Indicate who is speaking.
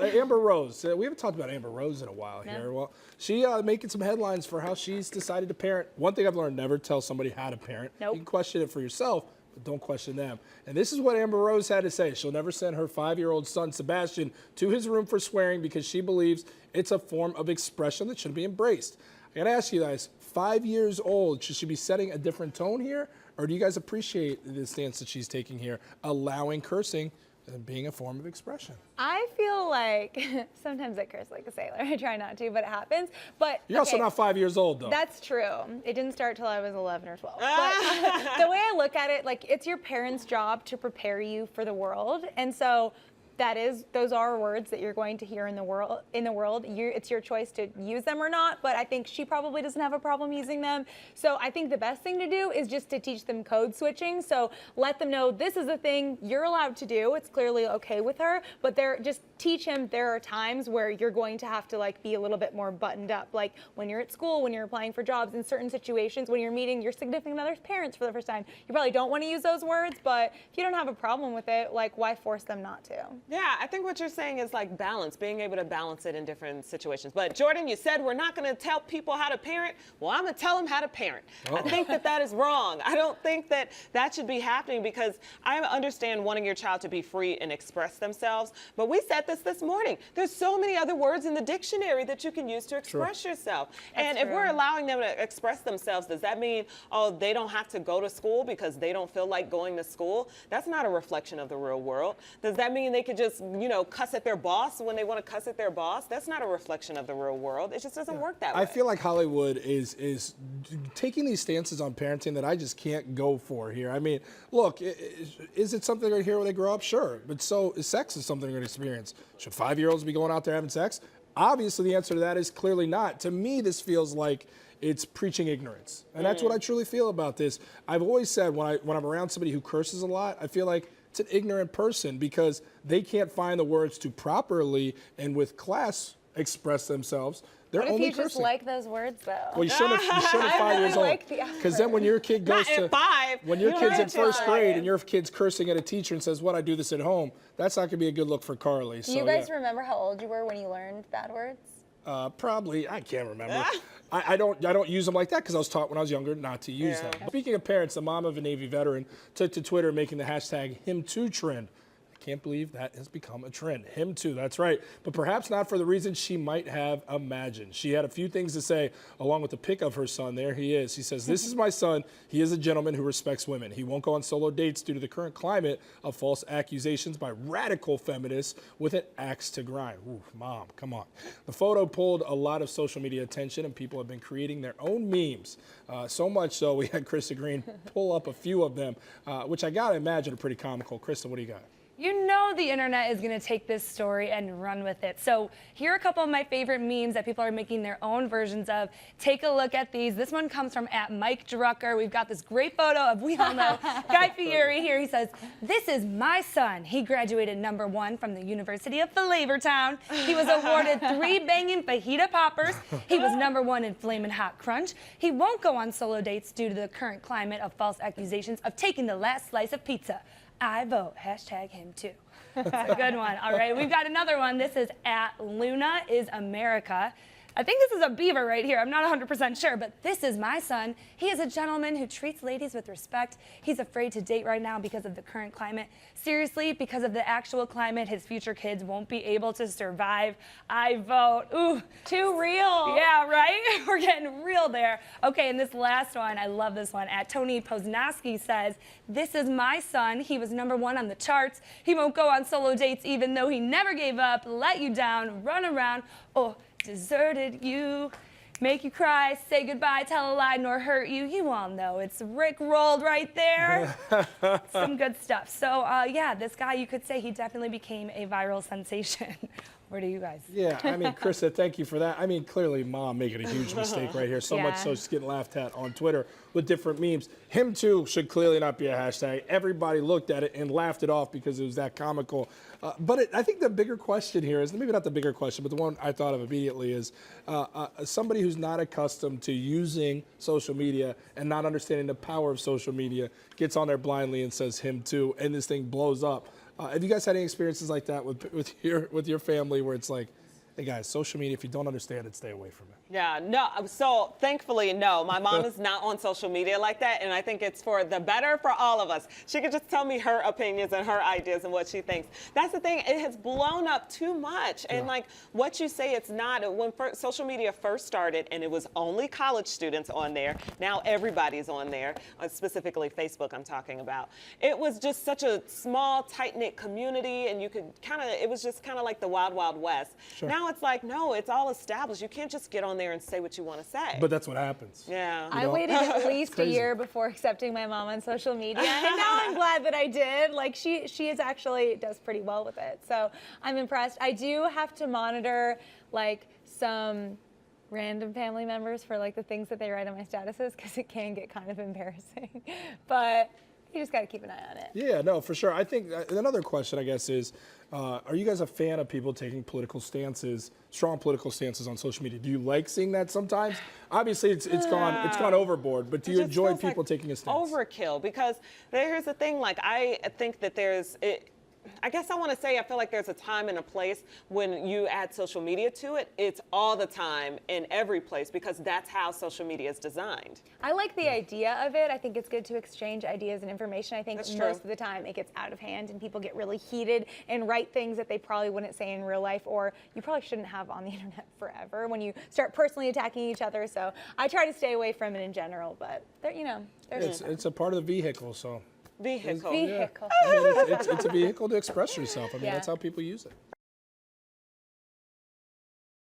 Speaker 1: Amber Rose. We haven't talked about Amber Rose in a while here. Well, she making some headlines for how she's decided to parent. One thing I've learned, never tell somebody how to parent.
Speaker 2: Nope.
Speaker 1: You can question it for yourself, but don't question them. And this is what Amber Rose had to say. She'll never send her 5-year-old son, Sebastian, to his room for swearing because she believes it's a form of expression that should be embraced. I gotta ask you guys, 5 years old, should she be setting a different tone here? Or do you guys appreciate the stance that she's taking here, allowing cursing and being a form of expression?
Speaker 2: I feel like sometimes I curse like a sailor. I try not to, but it happens. But
Speaker 1: You're also not 5 years old, though.
Speaker 2: That's true. It didn't start till I was 11 or 12. But the way I look at it, like, it's your parents' job to prepare you for the world, and so those are words that you're going to hear in the world. It's your choice to use them or not, but I think she probably doesn't have a problem using them. So I think the best thing to do is just to teach them code switching. So let them know this is a thing you're allowed to do. It's clearly okay with her, but just teach him there are times where you're going to have to like be a little bit more buttoned up. Like when you're at school, when you're applying for jobs, in certain situations, when you're meeting your significant other's parents for the first time, you probably don't want to use those words, but if you don't have a problem with it, like, why force them not to?
Speaker 3: Yeah, I think what you're saying is like balance, being able to balance it in different situations. But Jordan, you said we're not going to tell people how to parent. Well, I'm going to tell them how to parent. I think that is wrong. I don't think that should be happening, because I understand wanting your child to be free and express themselves. But we said this morning. There's so many other words in the dictionary that you can use to express yourself. And if we're allowing them to express themselves, does that mean, oh, they don't have to go to school because they don't feel like going to school? That's not a reflection of the real world. Does that mean they could just, cuss at their boss when they want to cuss at their boss? That's not a reflection of the real world. It just doesn't work that way.
Speaker 1: I feel like Hollywood is taking these stances on parenting that I just can't go for here. I mean, look, is it something they're going to hear when they grow up? Sure. But so sex is something they're going to experience. Should 5-year-olds be going out there having sex? Obviously, the answer to that is clearly not. To me, this feels like it's preaching ignorance. And that's what I truly feel about this. I've always said when I'm around somebody who curses a lot, I feel like it's an ignorant person because they can't find the words to properly and with class express themselves. They're
Speaker 2: what if
Speaker 1: only
Speaker 2: you
Speaker 1: cursing.
Speaker 2: Just like those words, though?
Speaker 1: Well, you shouldn't at 5 years old. Because then when your kid goes
Speaker 3: Not at 5.
Speaker 1: when your kid's in first grade and your kid's cursing at a teacher and says, "What, I do this at home," that's not going to be a good look for Carly.
Speaker 2: Do you guys remember how old you were when you learned bad words?
Speaker 1: Probably, I can't remember. I don't use them like that because I was taught when I was younger not to use them. Speaking of parents, the mom of a Navy veteran took to Twitter making the hashtag #HimToo trend. I can't believe that has become a trend. Him too, that's right. But perhaps not for the reasons she might have imagined. She had a few things to say along with the pic of her son. There he is. He says, "This is my son. He is a gentleman who respects women. He won't go on solo dates due to the current climate of false accusations by radical feminists with an axe to grind." Ooh, Mom, come on. The photo pulled a lot of social media attention, and people have been creating their own memes. So much so, we had Krista Green pull up a few of them, which I gotta imagine are pretty comical. Krista, what do you got?
Speaker 4: You know the internet is going to take this story and run with it. So here are a couple of my favorite memes that people are making their own versions of. Take a look at these. This one comes from @MikeDrucker. We've got this great photo of, we all know, Guy Fieri here. He says, "This is my son. He graduated #1 from the University of Flavortown. He was awarded 3 banging fajita poppers. He was #1 in Flamin' Hot Crunch. He won't go on solo dates due to the current climate of false accusations of taking the last slice of pizza. I vote. #HimToo." That's a good one. All right, we've got another one. This is @LunaIsAmerica. I think this is a beaver right here. I'm not 100% sure, but this is my son. He is a gentleman who treats ladies with respect. He's afraid to date right now because of the current climate. Seriously, because of the actual climate, his future kids won't be able to survive. I vote. Ooh,
Speaker 2: too real.
Speaker 4: Yeah, right? We're getting real there. Okay, and this last one, I love this one. @Tony Poznowski says, "This is my son. He was #1 on the charts. He won't go on solo dates even though he never gave up, let you down, run around, or deserted you, make you cry, say goodbye, tell a lie, nor hurt you." You all know it's Rick rolled right there. Some good stuff. So yeah, this guy, you could say he definitely became a viral sensation. Where do you guys?
Speaker 1: Yeah, I mean, Krista, thank you for that. I mean, clearly Mom making a huge mistake right here. So much so she's getting laughed at on Twitter with different memes. Him too should clearly not be a hashtag. Everybody looked at it and laughed it off because it was that comical. But I think the bigger question here is, maybe not the bigger question, but the one I thought of immediately is somebody who's not accustomed to using social media and not understanding the power of social media gets on there blindly and says him too, and this thing blows up. Have you guys had any experiences like that with your family where it's like, hey guys, social media, if you don't understand it, stay away from it?
Speaker 3: Yeah, no, so thankfully, no. My mom is not on social media like that, and I think it's for the better for all of us. She could just tell me her opinions and her ideas and what she thinks. That's the thing, it has blown up too much. And like what you say, it's not. When social media first started, and it was only college students on there, now everybody's on there, specifically Facebook I'm talking about. It was just such a small, tight-knit community, and you could it was just kind of like the Wild Wild West.
Speaker 1: Sure.
Speaker 3: Now it's like, no, it's all established. You can't just get on there and say what you want to say.
Speaker 1: But that's what happens.
Speaker 3: Yeah.
Speaker 2: I waited at least a year before accepting my mom on social media, and now I'm glad that I did. Like she is actually does pretty well with it, so I'm impressed. I do have to monitor like some random family members for like the things that they write on my statuses because it can get kind of embarrassing, but you just got to keep an eye on it.
Speaker 1: Yeah, no, for sure. I think another question, I guess, is are you guys a fan of people taking political stances, strong political stances on social media? Do you like seeing that sometimes? Obviously, it's gone overboard, but do you enjoy people taking a stance?
Speaker 3: Overkill, because here's the thing. Like I think that I guess I want to say I feel like there's a time and a place when you add social media to it. It's all the time in every place because that's how social media is designed.
Speaker 2: I like the idea of it. I think it's good to exchange ideas and information. I think most of the time it gets out of hand and people get really heated and write things that they probably wouldn't say in real life or you probably shouldn't have on the internet forever when you start personally attacking each other. So I try to stay away from it in general, but
Speaker 1: it's a part of the vehicle, so.
Speaker 3: Vehicle.
Speaker 2: Vehicle.
Speaker 1: I mean, it's a vehicle to express yourself. I mean, that's how people use it.